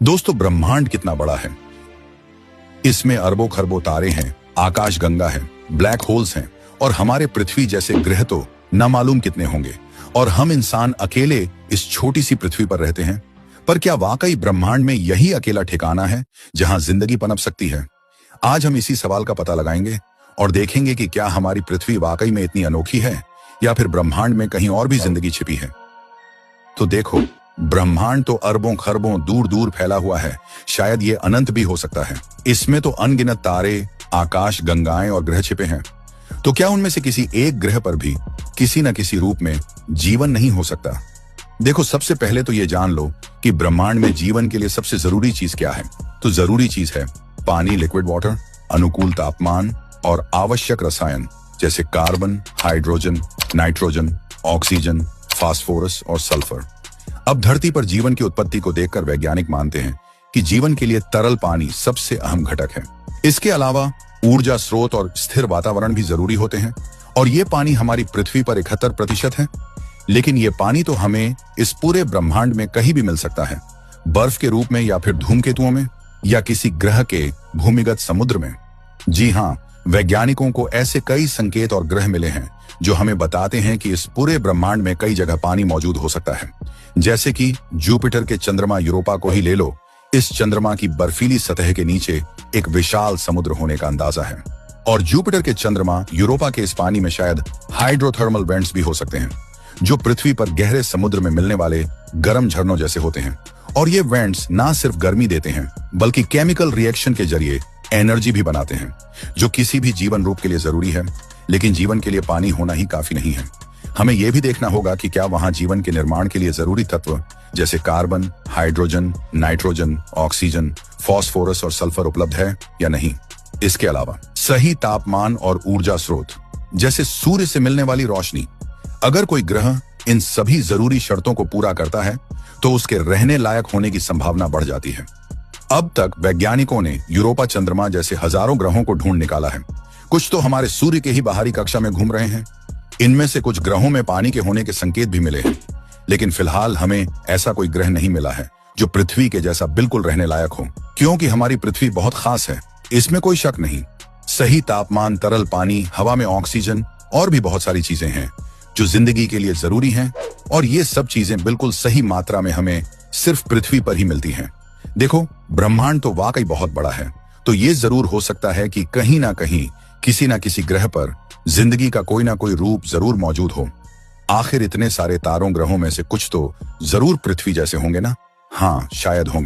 दोस्तों, ब्रह्मांड कितना बड़ा है। इसमें अरबों खरबों तारे हैं, आकाश गंगा है, ब्लैक होल्स हैं और हमारे पृथ्वी जैसे ग्रह तो न मालूम कितने होंगे। और हम इंसान अकेले इस छोटी सी पृथ्वी पर रहते हैं। पर क्या वाकई ब्रह्मांड में यही अकेला ठिकाना है जहां जिंदगी पनप सकती है? आज हम इसी सवाल का पता लगाएंगे और देखेंगे कि क्या हमारी पृथ्वी वाकई में इतनी अनोखी है या फिर ब्रह्मांड में कहीं और भी जिंदगी छिपी है। तो देखो, ब्रह्मांड तो अरबों खरबों दूर दूर फैला हुआ है, शायद ये अनंत भी हो सकता है। इसमें तो अनगिनत तारे, आकाश गंगाएं और ग्रह छिपे हैं। तो क्या उनमें से किसी एक ग्रह पर भी किसी न किसी रूप में जीवन नहीं हो सकता? देखो, सबसे पहले तो ये जान लो कि ब्रह्मांड में जीवन के लिए सबसे जरूरी चीज क्या है। तो जरूरी चीज है पानी, लिक्विड वाटर, अनुकूल तापमान और आवश्यक रसायन जैसे carbon, hydrogen, nitrogen, oxygen, phosphorus और सल्फर। अब धरती पर जीवन की उत्पत्ति को देखकर वैज्ञानिक मानते हैं कि जीवन के लिए तरल पानी सबसे अहम घटक है। इसके अलावा ऊर्जा स्रोत और स्थिर वातावरण भी जरूरी होते हैं और ये पानी हमारी पृथ्वी पर 71% है। लेकिन ये पानी तो हमें इस पूरे ब्रह्मांड में कहीं भी मिल सकता है, बर्फ के रूप में या फिर धूमकेतुओं में या किसी ग्रह के भूमिगत समुद्र में। जी हाँ, वैज्ञानिकों को ऐसे कई संकेत और ग्रह मिले हैं जो हमें बताते हैं कि इस पूरे ब्रह्मांड में कई जगह पानी मौजूद हो सकता है। जैसे कि जुपिटर के चंद्रमा यूरोपा को ही ले लो, इस चंद्रमा की बर्फीली सतह के नीचे एक विशाल समुद्र होने का अंदाजा है। और जुपिटर के चंद्रमा यूरोपा के इस पानी में शायद हाइड्रोथर्मल वेंट्स भी हो सकते हैं, जो पृथ्वी पर गहरे समुद्र में मिलने वाले गर्म झरनों जैसे होते हैं। और ये वेंट्स ना सिर्फ गर्मी देते हैं बल्कि केमिकल रिएक्शन के जरिए एनर्जी भी बनाते हैं, जो किसी भी जीवन रूप के लिए जरूरी है। लेकिन जीवन के लिए पानी होना ही काफी नहीं है। हमें यह भी देखना होगा कि क्या वहां जीवन के निर्माण के लिए जरूरी तत्व जैसे carbon, hydrogen, nitrogen, oxygen, phosphorus और सल्फर उपलब्ध है या नहीं। इसके अलावा सही तापमान और ऊर्जा स्रोत जैसे सूर्य से मिलने वाली रोशनी, अगर कोई ग्रह इन सभी जरूरी शर्तों को पूरा करता है तो उसके रहने लायक होने की संभावना बढ़ जाती है। अब तक वैज्ञानिकों ने यूरोपा चंद्रमा जैसे हजारों ग्रहों को ढूंढ निकाला है। कुछ तो हमारे सूर्य के ही बाहरी कक्षा में घूम रहे हैं। इनमें से कुछ ग्रहों में पानी के होने के संकेत भी मिले हैं, लेकिन फिलहाल हमें ऐसा कोई ग्रह नहीं मिला है जो पृथ्वी के जैसा बिल्कुल रहने लायक हो, क्योंकि हमारी पृथ्वी बहुत खास है, इसमें कोई शक नहीं। सही तापमान, तरल पानी, हवा में ऑक्सीजन और भी बहुत सारी चीजें हैं जो जिंदगी के लिए जरूरी हैं, और ये सब चीजें बिल्कुल सही मात्रा में हमें सिर्फ पृथ्वी पर ही मिलती हैं। देखो, ब्रह्मांड तो वाकई बहुत बड़ा है, तो ये जरूर हो सकता है कि कहीं ना कहीं किसी ना किसी ग्रह पर जिंदगी का कोई ना कोई रूप जरूर मौजूद हो। आखिर इतने सारे तारों ग्रहों में से कुछ तो जरूर पृथ्वी जैसे होंगे ना? हाँ, शायद होंगे।